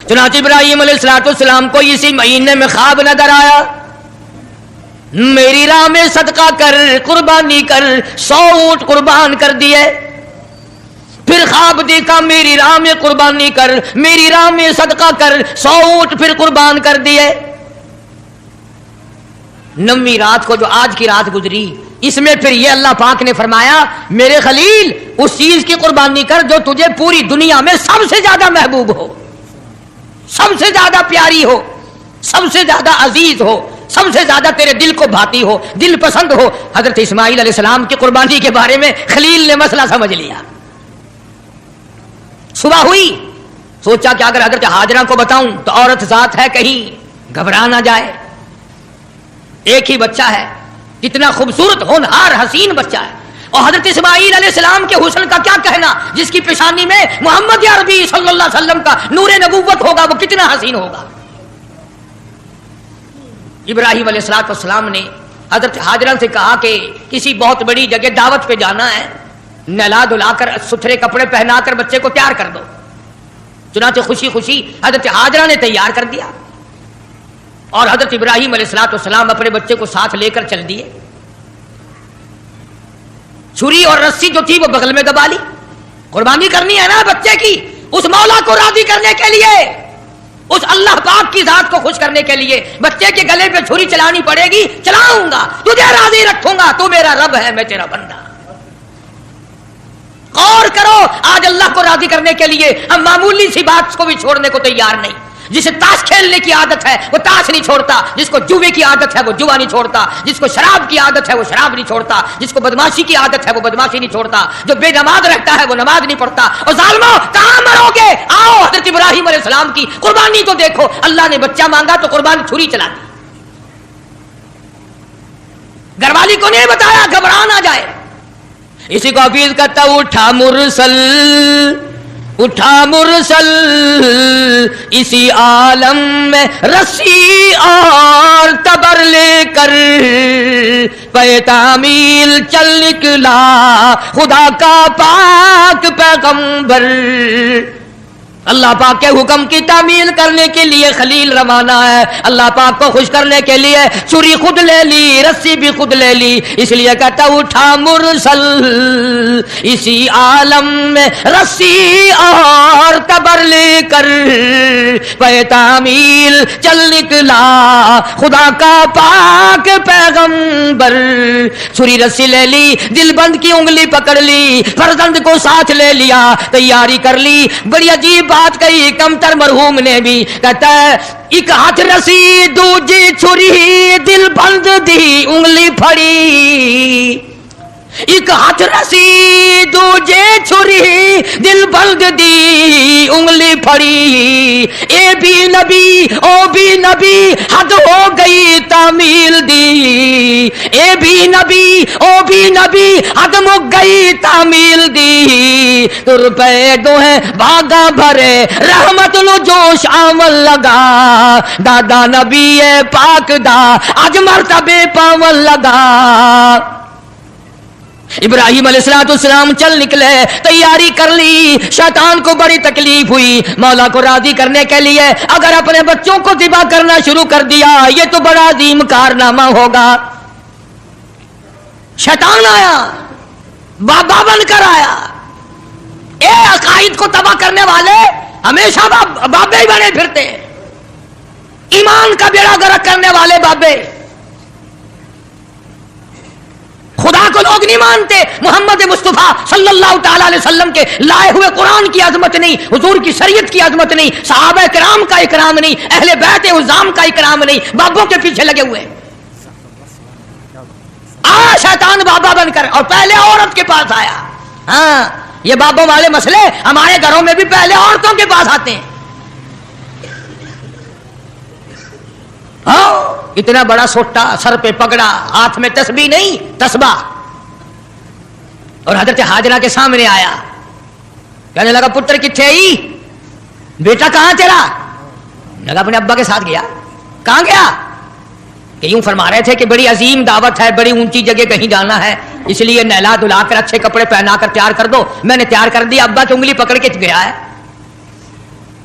چنانچہ ابراہیم علیہ السلام کو اسی مہینے میں خواب نظر آیا، میری راہ میں صدقہ کر، قربانی کر، 100 اونٹ قربان کر دیے۔ پھر خواب دیکھا میری راہ میں قربانی کر، میری راہ میں صدقہ کر، 100 اونٹ پھر قربان کر دیے۔ 9ویں رات کو جو آج کی رات گزری، اس میں پھر یہ اللہ پاک نے فرمایا میرے خلیل اس چیز کی قربانی کر جو تجھے پوری دنیا میں سب سے زیادہ محبوب ہو، سب سے زیادہ پیاری ہو، سب سے زیادہ عزیز ہو، سب سے زیادہ تیرے دل کو بھاتی ہو، دل پسند ہو۔ حضرت اسماعیل علیہ السلام کی قربانی کے بارے میں خلیل نے مسئلہ سمجھ لیا۔ صبح ہوئی، سوچا کہ اگر حضرت ہاجرہ کو بتاؤں تو عورت ذات ہے، کہیں گھبرا نہ جائے، ایک ہی بچہ ہے، کتنا خوبصورت ہونہار حسین بچہ ہے، اور حضرت اسماعیل علیہ السلام کے حسن کا کیا کہنا، جس کی پیشانی میں محمد عربی صلی اللہ علیہ وسلم کا نور نبوت ہوگا، وہ کتنا حسین ہوگا۔ ابراہیم علیہ السلام نے حضرت ہاجرہ سے کہا کہ کسی بہت بڑی جگہ دعوت پہ جانا ہے، نہلا دھلا کر ستھرے کپڑے پہنا کر بچے کو تیار کر دو۔ چنانچہ خوشی خوشی حضرت ہاجرہ نے تیار کر دیا، اور حضرت ابراہیم علیہ السلام اپنے بچے کو ساتھ لے کر چل دیے۔ چھری اور رسی جو تھی وہ بغل میں دبا لی، قربانی کرنی ہے نا بچے کی، اس مولا کو راضی کرنے کے لیے، اس اللہ پاک کی ذات کو خوش کرنے کے لیے بچے کے گلے پہ چھری چلانی پڑے گی، چلاؤں گا، تجھے راضی رکھوں گا، تو میرا رب ہے، میں تیرا بندہ۔ غور کرو، آج اللہ کو راضی کرنے کے لیے ہم معمولی سی بات کو بھی چھوڑنے کو تیار نہیں۔ جسے تاش کھیلنے کی عادت ہے وہ تاش نہیں چھوڑتا، جس کو جوے کی عادت ہے وہ جوا نہیں چھوڑتا، جس کو شراب کی عادت ہے وہ شراب نہیں چھوڑتا، جس کو بدماشی کی عادت ہے وہ بدماشی نہیں چھوڑتا، جو بے نماز رہتا ہے وہ نماز نہیں پڑھتا۔ اور ظالمو کہاں مرو گے؟ آؤ حضرت ابراہیم علیہ السلام کی قربانی تو دیکھو، اللہ نے بچہ مانگا تو قربانی چھری چلا دی۔ گھر والی کو نہیں بتایا گھبرا نہ جائے۔ اسی کو حفیظ کرتا اٹھا مرسل، اٹھا مرسل اسی عالم میں رسی اور تبر لے کر، پہ تعمیل چل نکلا خدا کا پاک پیغمبر۔ اللہ پاک کے حکم کی تعمیل کرنے کے لیے خلیل روانہ ہے، اللہ پاک کو خوش کرنے کے لیے چھری خود لے لی، رسی بھی خود لے لی، اس لیے کہتا اٹھا مرسل اسی عالم میں رسی اور تبر لے کر، پہ تعمیل چل نکلا خدا کا پاک پیغمبر۔ چھری رسی لے لی، دل بند کی انگلی پکڑ لی، فرزند کو ساتھ لے لیا، تیاری کر لی۔ بڑی عجیب بات کہی کمتر مرحوم نے بھی، کہتا ہے ایک ہاتھ رسی دوجی چھری، دل بند دی انگلی پھڑی، ایک ہاتھ رسی دوجے چھری، دل بند دی انگلی پھڑی، اے بھی نبی او بھی نبی، حد ہو گئی تعمیل دی، اے بھی نبی او بھی نبی، حد مک گئی تعمیل دی، تر پہ دو ہے بھاگا بھرے رحمت نو جوش آمل لگا، دادا نبی پاک دا اج مرتبے پاول لگا۔ ابراہیم علیہ السلام چل نکلے، تیاری کر لی۔ شیطان کو بڑی تکلیف ہوئی، مولا کو راضی کرنے کے لیے اگر اپنے بچوں کو ذبح کرنا شروع کر دیا یہ تو بڑا عظیم کارنامہ ہوگا۔ شیطان آیا، بابا بن کر آیا۔ اے عقائد کو تباہ کرنے والے ہمیشہ بابے ہی بنے پھرتے، ایمان کا بیڑا غرق کرنے والے بابے۔ خدا کو لوگ نہیں مانتے، محمد مصطفیٰ صلی اللہ تعالی علیہ وسلم کے لائے ہوئے قرآن کی عظمت نہیں، حضور کی شریعت کی عظمت نہیں، صحابہ کرام کا اکرام نہیں، اہل بیت عظام کا اکرام نہیں، بابوں کے پیچھے لگے ہوئے۔ شیطان بابا بن کر، اور پہلے عورت کے پاس آیا۔ ہاں یہ بابوں والے مسئلے ہمارے گھروں میں بھی پہلے عورتوں کے پاس آتے ہیں۔ اتنا بڑا سوٹا، سر پہ پگڑا، ہاتھ میں تسبیح نہیں تسبیح، اور حضرت ہاجرہ کے سامنے آیا، کہنے لگا پتر کتھے ہی، بیٹا کہاں تیرا؟ لگا اپنے ابا کے ساتھ گیا۔ کہاں گیا؟ کہ یوں فرما رہے تھے کہ بڑی عظیم دعوت ہے، بڑی اونچی جگہ کہیں جانا ہے، اس لیے نہلا دھلا کر اچھے کپڑے پہنا کر تیار کر دو۔ میں نے تیار کر دیا، ابا کی انگلی پکڑ کے گیا ہے۔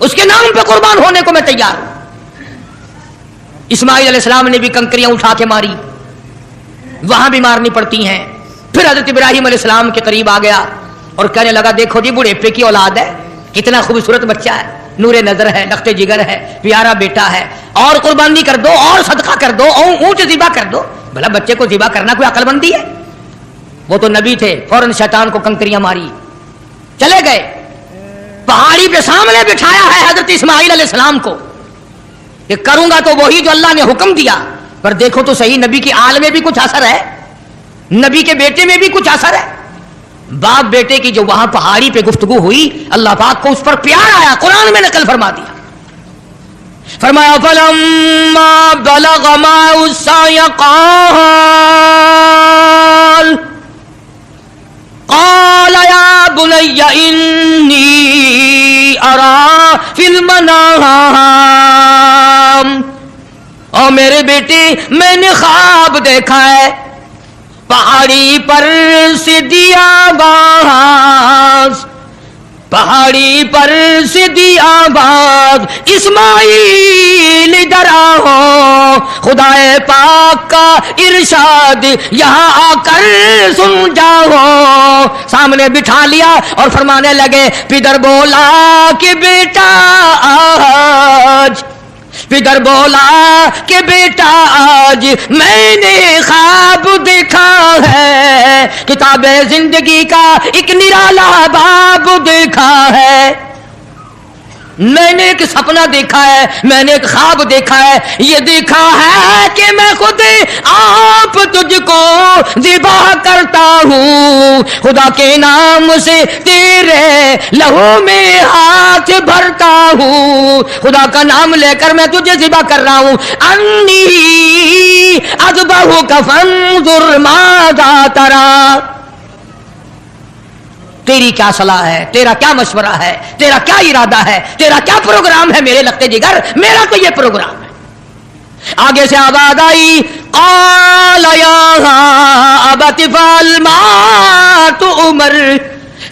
اس کے نام پہ قربان ہونے کو میں تیار ہوں. اسماعیل علیہ السلام نے بھی کنکریاں اٹھا کے ماری, وہاں بھی مارنی پڑتی ہیں. پھر حضرت ابراہیم علیہ السلام کے قریب آ گیا اور کہنے لگا دیکھو جی بڑھیپے کی اولاد ہے, کتنا خوبصورت بچہ ہے, نور نظر ہے, لخت جگر ہے, پیارا بیٹا ہے, اور قربانی کر دو اور صدقہ کر دو اور اونٹ ذبح کر دو. بھلا بچے کو ذبح کرنا کوئی عقل مندی ہے؟ وہ تو نبی تھے, فوراً شیطان کو کنکریاں ماری, چلے گئے. پہاڑی پہ سامنے بٹھایا ہے حضرت اسماعیل علیہ السلام کو کہ کروں گا تو وہی جو اللہ نے حکم دیا, پر دیکھو تو صحیح نبی کی آل میں بھی کچھ اثر ہے, نبی کے بیٹے میں بھی کچھ اثر ہے. باپ بیٹے کی جو وہاں پہاڑی پہ گفتگو ہوئی, اللہ پاک کو اس پر پیار آیا, قرآن میں نقل فرما دیا. فرمایا فلما بلغ معه السعي قال يا بني إني أرى في المنام, اور میرے بیٹے میں نے خواب دیکھا ہے, پہاڑی پر سیدھی آواز, پہاڑی پر سیدھی آواز, اسماعیل ادھر آؤ, خدائے پاک کا ارشاد یہاں آ کر سن جاؤ. سامنے بٹھا لیا اور فرمانے لگے پدر بولا کہ بیٹا آج, پدر بولا کہ بیٹا آج میں نے خواب دیکھا ہے, کتاب زندگی کا ایک نرالا باب دیکھا ہے, میں نے ایک سپنا دیکھا ہے, میں نے ایک خواب دیکھا ہے, یہ دیکھا ہے کہ میں خود آپ تجھ کو ذبح کرتا ہوں, خدا کے نام سے تیرے لہو میں ہاتھ بھرتا ہوں, خدا کا نام لے کر میں تجھے ذبح کر رہا ہوں. انی اذبحک فانظر ماذا تری, تیری کیا صلاح ہے, تیرا کیا مشورہ ہے, تیرا کیا ارادہ ہے, تیرا کیا پروگرام ہے میرے لگتے جگر, میرا تو یہ پروگرام ہے. آگے سے آواز آئی قال یا ابت افعل ما تؤمر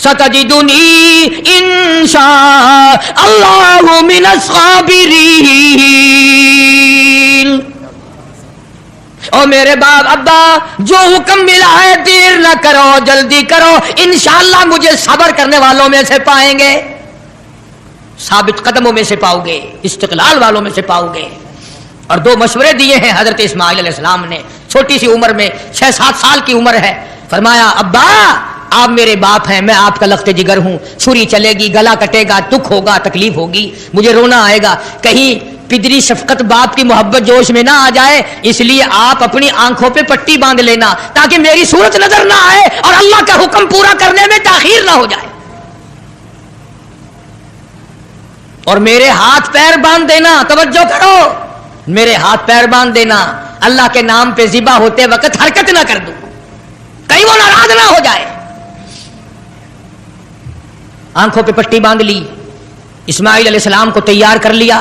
ستجدنی ان شاء اللہ من الصابرین. اور میرے باپ ابا جو حکم ملا ہے دیر نہ کرو, جلدی کرو, انشاءاللہ مجھے صبر کرنے والوں میں سے پائیں گے, ثابت قدموں میں سے پاؤ گے, استقلال والوں میں سے پاؤ گے. اور دو مشورے دیے ہیں حضرت اسماعیل علیہ السلام نے, چھوٹی سی عمر میں 6-7 سال کی عمر ہے. فرمایا ابا آپ میرے باپ ہیں, میں آپ کا لخت جگر ہوں, چھری چلے گی, گلا کٹے گا, دکھ ہوگا, تکلیف ہوگی, مجھے رونا آئے گا, کہیں پدری شفقت باپ کی محبت جوش میں نہ آ جائے, اس لیے آپ اپنی آنکھوں پہ پٹی باندھ لینا تاکہ میری صورت نظر نہ آئے اور اللہ کا حکم پورا کرنے میں تاخیر نہ ہو جائے. اور میرے ہاتھ پیر باندھ دینا, توجہ کرو, میرے ہاتھ پیر باندھ دینا, اللہ کے نام پہ ذبح ہوتے وقت حرکت نہ کر دوں, کہیں وہ ناراض نہ ہو جائے. آنکھوں پہ پٹی باندھ لی, اسماعیل علیہ السلام کو تیار کر لیا.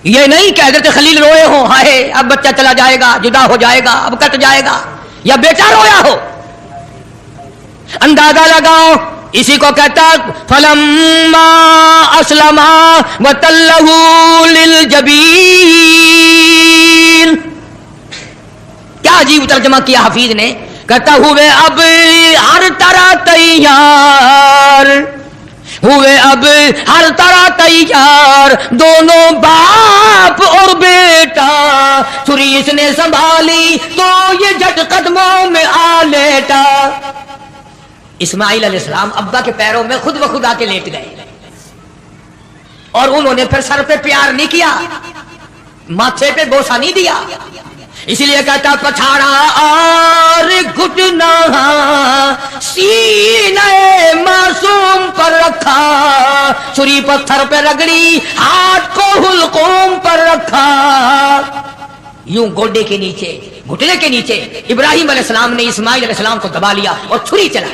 یہ نہیں کہ حضرت خلیل روئے ہو, ہائے اب بچہ چلا جائے گا, جدا ہو جائے گا, اب کٹ جائے گا, یا بیٹا رویا ہو. اندازہ لگاؤ, اسی کو کہتا فلما اسلما وتلہ للجبین. کیا عجیب ترجمہ کیا حفیظ نے, کہتا ہوئے اب ہر طرح تیار, ہوئے اب ہر طرح تیار, دونوں باپ اور بیٹا, چھری اس نے سنبھالی تو یہ جھٹ قدموں میں آ لیٹا. اسماعیل علیہ السلام ابا کے پیروں میں خود بخود آ کے لیٹ گئے, اور انہوں نے پھر سر پہ پیار نہیں کیا, ماتھے پہ بوسہ نہیں دیا. اسی لیے کہتا پچھاڑا اور گھٹنا سینے معصوم پر رکھا, چھری پتھر پہ رگڑی, ہاتھ کو حلقوم پر رکھا. یوں گوڈے کے نیچے, گھٹنے کے نیچے ابراہیم علیہ السلام نے اسماعیل علیہ السلام کو دبا لیا اور چھری چلا.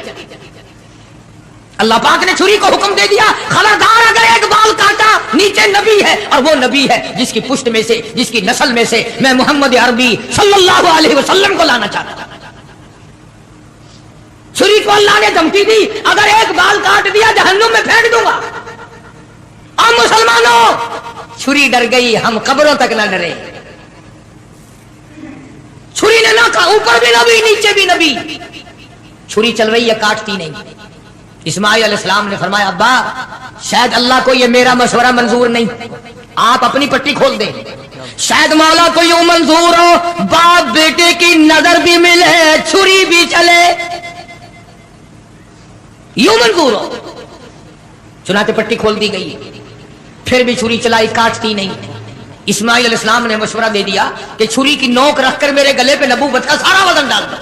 اللہ پاک نے چھری کو حکم دے دیا, خبردار اگر ایک بال کاٹا نیچے نبی ہے, اور وہ نبی ہے جس کی پشت میں سے, جس کی نسل میں سے میں محمد عربی صلی اللہ علیہ وسلم کو لانا چاہتا تھا. چھری کو اللہ نے دھمکی دی, اگر ایک بال کاٹ دیا جہنم میں پھینک دوں گا. اب مسلمانوں چھری ڈر گئی، ہم قبروں تک نہ ڈرے. چھری نے نہ کہا اوپر بھی نبی نیچے بھی نبی، چھری چل رہی ہے کاٹتی نہیں. اسماعیل علیہ السلام نے فرمایا ابا شاید اللہ کو یہ میرا مشورہ منظور نہیں، آپ اپنی پٹی کھول دیں. شاید مولا کو یوں منظور ہو باپ بیٹے کی نظر بھی ملے چھری بھی چلے، یوں منظور ہو. چنانچہ پٹی کھول دی گئی، پھر بھی چھری چلائی کاٹتی نہیں. اسماعیل علیہ السلام نے مشورہ دے دیا کہ چھری کی نوک رکھ کر میرے گلے پہ نبوت کا سارا وزن ڈال دو.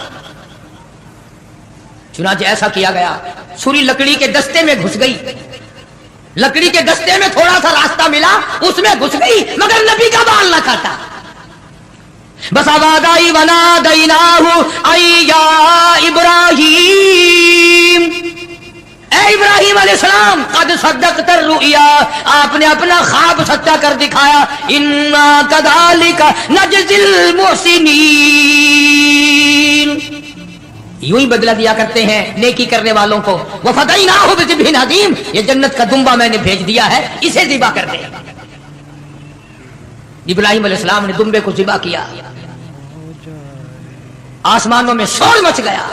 چنانچہ ایسا کیا گیا. چھری لکڑی کے دستے میں گھس گئی، لکڑی کے دستے میں تھوڑا سا راستہ ملا اس میں گھس گئی مگر نبی کا بال نہ کاٹا. بس آواز آئی ونادیناہ ای یا ابراہیم، اے ابراہیم علیہ السلام قد صدقت الرؤیا، آپ نے اپنا خواب سچا کر دکھایا. انا کذالک نجزی المحسنین، یوں ہی بدلہ دیا کرتے ہیں نیکی کرنے والوں کو. وفدیناہ بذبح عظیم، یہ جنت کا دمبا میں نے بھیج دیا ہے، اسے ذبح کر دے. ابراہیم علیہ السلام نے دمبے کو ذبح کیا، آسمانوں میں شور مچ گیا،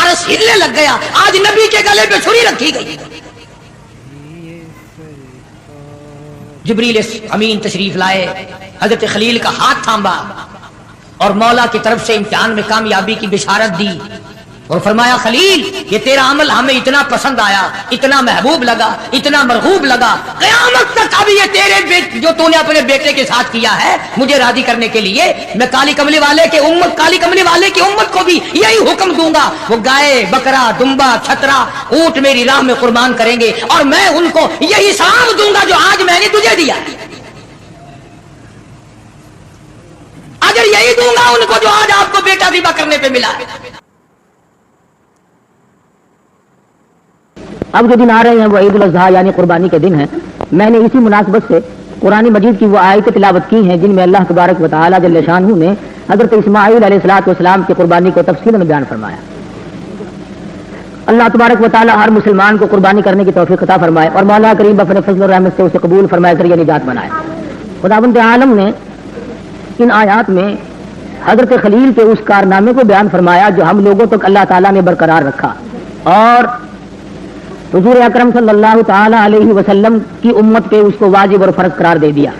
عرش ہلنے لگ گیا. آج نبی کے گلے پہ چھری رکھی گئی. جبریل امین تشریف لائے، حضرت خلیل کا ہاتھ تھاما اور مولا کی طرف سے امتحان میں کامیابی کی بشارت دی اور فرمایا خلیل یہ تیرا عمل ہمیں اتنا پسند آیا، اتنا محبوب لگا، اتنا مرغوب لگا، قیامت تک اب یہ تیرے جو تو نے اپنے بیٹے کے ساتھ کیا ہے مجھے راضی کرنے کے لیے میں کالی کملی والے کی امت کو بھی یہی حکم دوں گا. وہ گائے بکرا دمبا چھترا اونٹ میری راہ میں قربان کریں گے اور میں ان کو یہی ثواب دوں گا جو آج میں نے تجھے دیا، اگر یہی دوں گا ان کو جو آج آپ کو بیٹا ذبح کرنے پہ ملا ہے. اب جو دن آ رہے ہیں وہ عید الاضحیٰ یعنی قربانی کے دن ہیں. میں نے اسی مناسبت سے قرآن مجید کی وہ آیتیں تلاوت کی ہیں جن میں اللہ تبارک و تعالیٰ جل شانہ نے حضرت اسماعیل علیہ السلام کی قربانی کو تفصیلاً بیان فرمایا. اللہ تبارک و تعالیٰ ہر مسلمان کو قربانی کرنے کی توفیق عطا فرمائے اور مولا کریم اپنے فضل و رحمت سے اسے قبول فرمائے، ذریعہ نجات بنائے. خداوند عالم نے ان آیات میں حضرت خلیل کے اس کارنامے کو بیان فرمایا جو ہم لوگوں تک اللہ تعالیٰ نے برقرار رکھا اور حضور اکرم صلی اللہ تعالی علیہ وسلم کی امت پہ اس کو واجب اور فرض قرار دے دیا.